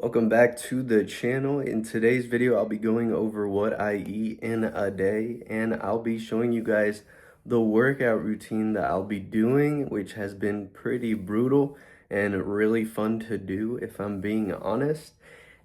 Welcome back to the channel. In today's video, I'll be going over what I eat in a day, and I'll be showing you guys the workout routine that I'll be doing, which has been pretty brutal and really fun to do, if I'm being honest.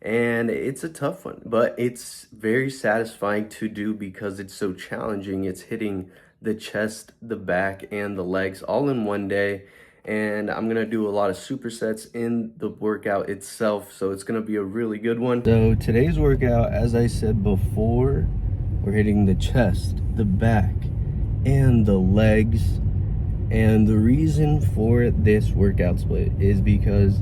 And it's a tough one, but it's very satisfying to do because it's so challenging. It's hitting the chest, the back, and the legs all in one day. And I'm gonna do a lot of supersets in the workout itself, so it's gonna be a really good one. So today's workout, as I said before, we're hitting the chest, the back, and the legs. And the reason for this workout split is because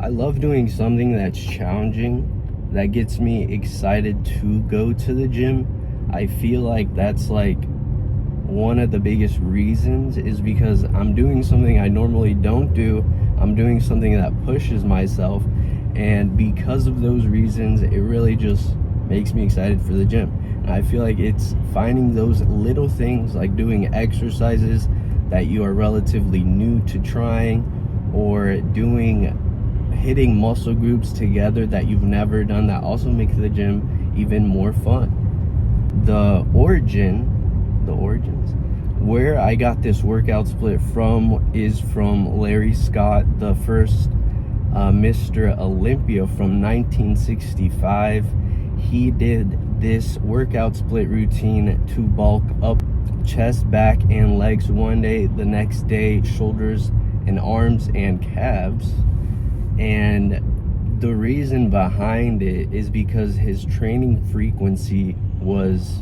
I love doing something that's challenging, that gets me excited to go to the gym. I feel like that's like one of the biggest reasons is because I'm doing something I normally don't do. I'm doing something that pushes myself, and because of those reasons, it really just makes me excited for the gym. And I feel like it's finding those little things, like doing exercises that you are relatively new to trying, or hitting muscle groups together that you've never done, that also make the gym even more fun. The origins where I got this workout split from is from Larry Scott, the first Mr. Olympia from 1965. He did this workout split routine to bulk up chest, back, and legs one day, the next day shoulders and arms and calves. And the reason behind it is because his training frequency was,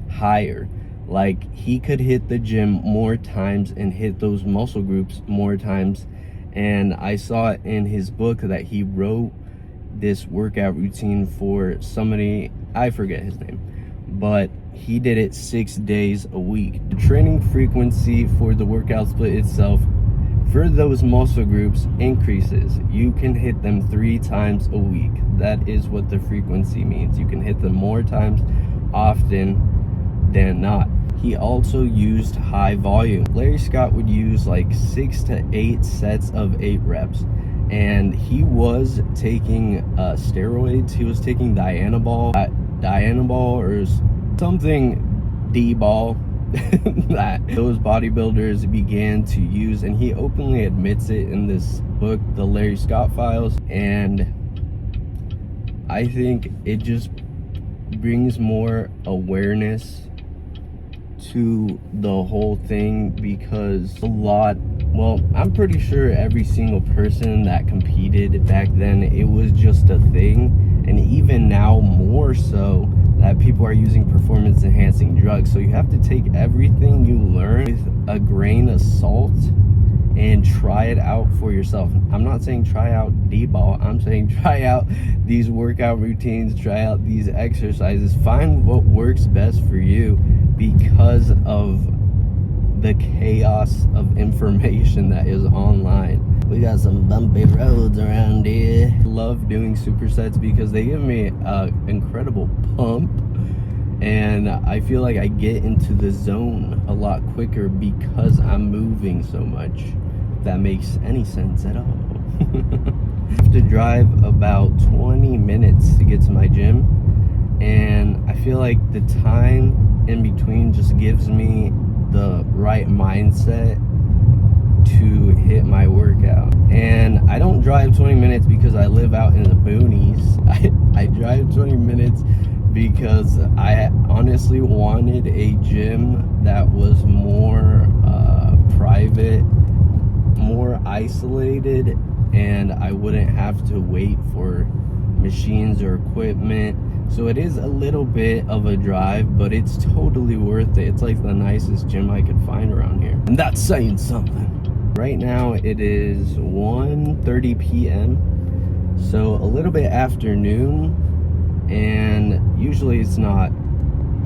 higher. Like, he could hit the gym more times and hit those muscle groups more times. And I saw it in his book that he wrote this workout routine for somebody, I forget his name, but he did it 6 days a week. The training frequency for the workout split itself for those muscle groups increases. You can hit them 3 times a week. That is what the frequency means. You can hit them more times often than not. He also used high volume. Larry Scott would use like 6 to 8 sets of 8 reps. And he was taking steroids. He was taking Dianabol or something D-ball that those bodybuilders began to use, and he openly admits it in this book, The Larry Scott Files. And I think it just brings more awareness to the whole thing, because I'm pretty sure every single person that competed back then, it was just a thing. And even now, more so, that people are using performance enhancing drugs. So you have to take everything you learn with a grain of salt and try it out for yourself. I'm not saying try out D-ball. I'm saying try out these workout routines, try out these exercises, find what works best for you, because of the chaos of information that is online. We got some bumpy roads around here. Love doing supersets because they give me an incredible pump, and I feel like I get into the zone a lot quicker because I'm moving so much, if that makes any sense at all. I have to drive about 20 minutes to get to my gym, and I feel like the time in between just gives me the right mindset to hit my workout. And I don't drive 20 minutes because I live out in the boonies. I drive 20 minutes because I honestly wanted a gym that was more private, more isolated, and I wouldn't have to wait for machines or equipment. So it is a little bit of a drive, but it's totally worth it. It's like the nicest gym I could find around here, and that's saying something. Right now it is 1:30 p.m. so a little bit afternoon, and usually it's not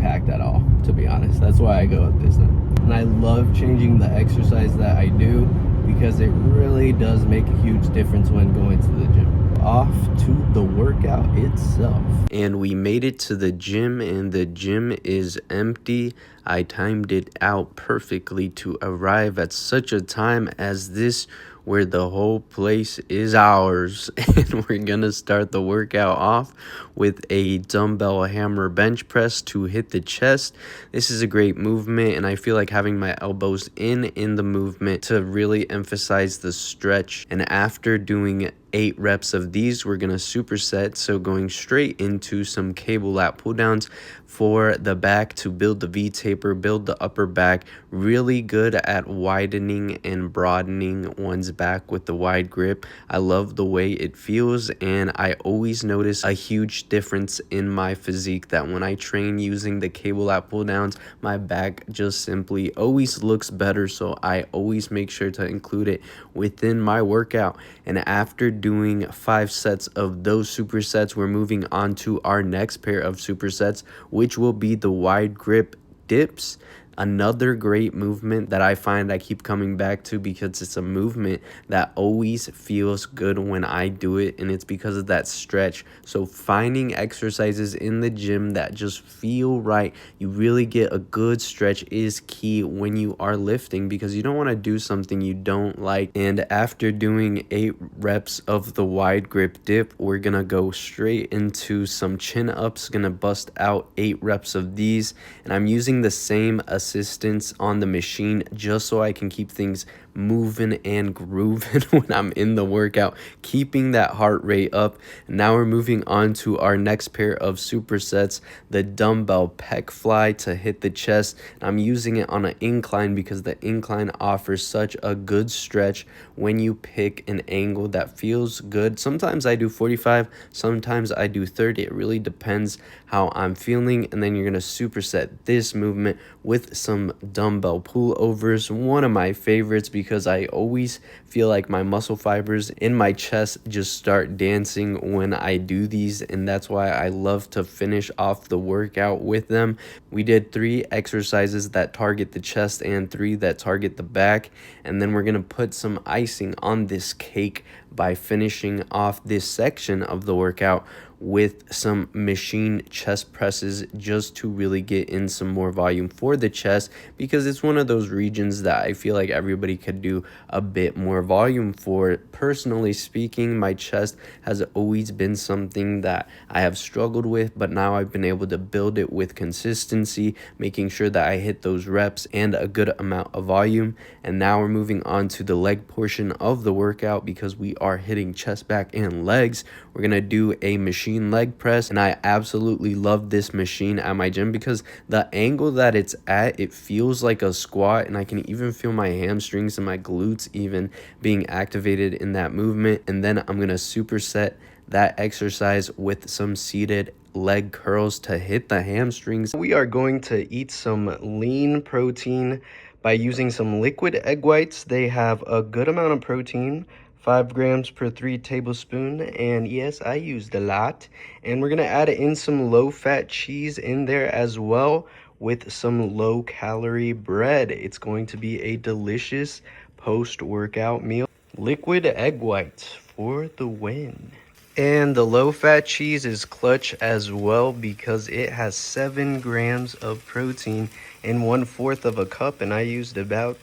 packed at all, to be honest. That's why I go at this time. And I love changing the exercise that I do, because it really does make a huge difference when going to the gym. Off to the workout itself. And we made it to the gym, and the gym is empty. I timed it out perfectly to arrive at such a time as this where the whole place is ours. And we're gonna start the workout off with a dumbbell hammer bench press to hit the chest. This is a great movement, and I feel like having my elbows in the movement to really emphasize the stretch. And after doing 8 reps of these, we're gonna superset, so going straight into some cable lat pull downs for the back to build the V taper, build the upper back. Really good at widening and broadening one's back with the wide grip. I love the way it feels, and I always notice a huge difference in my physique that when I train using the cable lat pull downs, my back just simply always looks better. So I always make sure to include it within my workout. And after doing 5 sets of those supersets, we're moving on to our next pair of supersets, which will be the wide grip dips. Another great movement that I find I keep coming back to because it's a movement that always feels good when I do it, and it's because of that stretch. So finding exercises in the gym that just feel right, you really get a good stretch, is key when you are lifting, because you don't want to do something you don't like. And after doing 8 reps of the wide grip dip, we're gonna go straight into some chin ups. Gonna bust out 8 reps of these, and I'm using the same assistance on the machine just so I can keep things moving and grooving when I'm in the workout, keeping that heart rate up. Now we're moving on to our next pair of supersets, the dumbbell pec fly to hit the chest. I'm using it on an incline because the incline offers such a good stretch when you pick an angle that feels good. Sometimes I do 45, sometimes I do 30. It really depends how I'm feeling. And then you're going to superset this movement with some dumbbell pullovers, one of my favorites, because I always feel like my muscle fibers in my chest just start dancing when I do these, and that's why I love to finish off the workout with them. We did 3 exercises that target the chest and 3 that target the back, and then we're gonna put some icing on this cake by finishing off this section of the workout with some machine chest presses, just to really get in some more volume for the chest, because it's one of those regions that I feel like everybody could do a bit more volume for. Personally speaking, my chest has always been something that I have struggled with, but now I've been able to build it with consistency, making sure that I hit those reps and a good amount of volume. And now we're moving on to the leg portion of the workout, because we are hitting chest, back, and legs. We're gonna do a machine leg press, and I absolutely love this machine at my gym because the angle that it's at, it feels like a squat, and I can even feel my hamstrings and my glutes even being activated in that movement. And then I'm gonna superset that exercise with some seated leg curls to hit the hamstrings. We are going to eat some lean protein by using some liquid egg whites. They have a good amount of protein, 5 grams per 3 tablespoon, and yes, I used a lot. And we're gonna add in some low-fat cheese in there as well, with some low-calorie bread. It's going to be a delicious post-workout meal. Liquid egg whites for the win. And the low-fat cheese is clutch as well, because it has 7 grams of protein in 1/4 of a cup, and I used about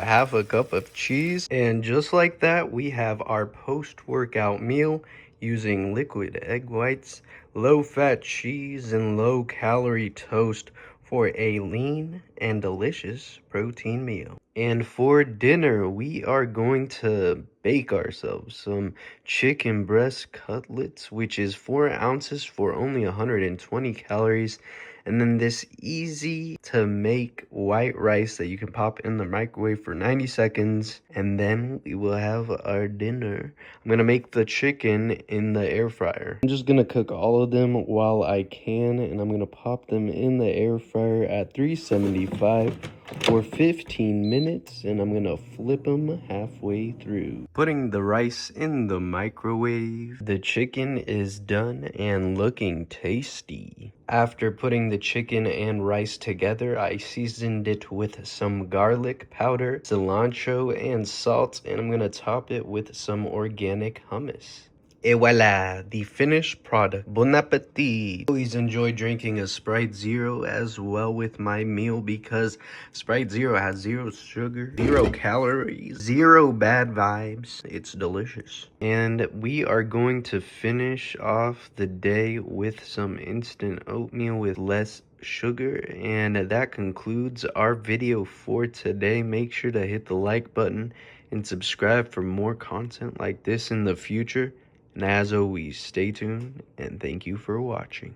half a cup of cheese. And just like that, we have our post-workout meal using liquid egg whites, low-fat cheese, and low-calorie toast for a lean and delicious protein meal. And for dinner, we are going to bake ourselves some chicken breast cutlets, which is 4 ounces for only 120 calories. And then this easy to make white rice that you can pop in the microwave for 90 seconds. And then we will have our dinner. I'm gonna make the chicken in the air fryer. I'm just gonna cook all of them while I can, and I'm gonna pop them in the air fryer at 375 for 15 minutes, and I'm gonna flip them halfway through. Putting the rice in the microwave. The chicken is done and looking tasty. After putting the chicken and rice together, I seasoned it with some garlic powder, cilantro, and salt, and I'm gonna top it with some organic hummus. Et voila, the finished product. Bon appetit. Always enjoy drinking a Sprite Zero as well with my meal because Sprite Zero has 0 sugar, 0 calories, 0 bad vibes. It's delicious. And we are going to finish off the day with some instant oatmeal with less sugar, and that concludes our video for today. Make sure to hit the like button and subscribe for more content like this in the future. And as always, stay tuned and thank you for watching.